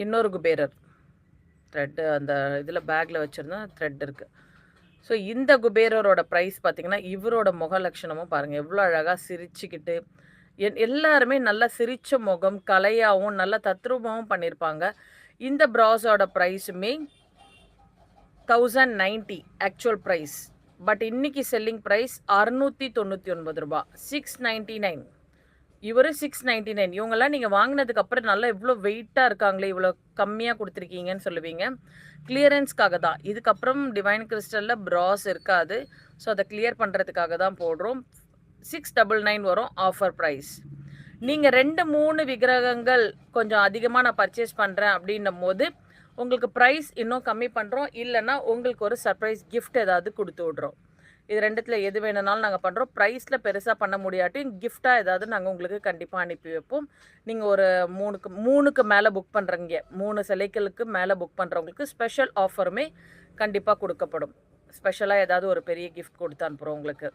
இன்னொரு குபேரர் த்ரெட்டு அந்த இதில பேக்கில வச்சிருந்தா த்ரெட் இருக்கு. ஸோ இந்த குபேரரோட ப்ரைஸ் பார்த்தீங்கன்னா, இவரோட முக லட்சணமும் பாருங்க. எவ்வளோ அழகா சிரிச்சுக்கிட்டு, எல்லாருமே நல்லா சிரிச்ச முகம், கலையாவும், நல்லா தத்ரூபமாவும் பண்ணியிருப்பாங்க. இந்த ப்ராஸோட ப்ரைஸுமே 1090 ஆக்சுவல் பிரைஸ். பட் இன்னைக்கு செல்லிங் பிரைஸ் ரூ. 699 699. இவரு 699. இவங்கலாம் நீங்க வாங்குனதுக்கு அப்புறம் நல்லா இவ்ளோ வெயிட்டா இருக்காங்களே, இவ்ளோ கம்மியா குடுத்துருக்கீங்கன்னு சொல்லுவீங்க. கிளியரன்ஸ்க்காக தான். இதுக்கப்புறம் டிவைன் கிறிஸ்டல்ல ப்ராஸ் இருக்காது. ஸோ அத கிளியர் பண்றதுக்காக தான் போடுறோம். 699 வரும் ஆஃபர் பிரைஸ். நீங்க 2, 3 விக்கிரகங்கள் கொஞ்சம் அதிகமா நான் பர்ச்சேஸ் பண்றேன் அப்டின்னும்போது, உங்களுக்கு பிரைஸ் இன்னும் கம்மி பண்றோம். இல்லன்னா உங்களுக்கு ஒரு சர்ப்ரைஸ் கிஃப்ட் ஏதாவது குடுத்து விடுறோம். இது 2த்துல எது வேணும்னாலும் நாங்க பண்றோம். பிரைஸ்ல பெருசா பண்ண முடியாட்டியும் கிஃப்ட்டா ஏதாவது நாங்க உங்களுக்கு கண்டிப்பா அனுப்பி வைப்போம். நீங்க ஒரு 3க்கு மேல புக் பண்றீங்க. 3 சிலைகளுக்கு மேல புக் பண்றவங்களுக்கு ஸ்பெஷல் ஆஃபருமே கண்டிப்பா குடுக்கப்படும். ஸ்பெஷலா ஏதாவது ஒரு பெரிய கிஃப்ட் குடுத்து அனுப்புறோம் உங்களுக்கு.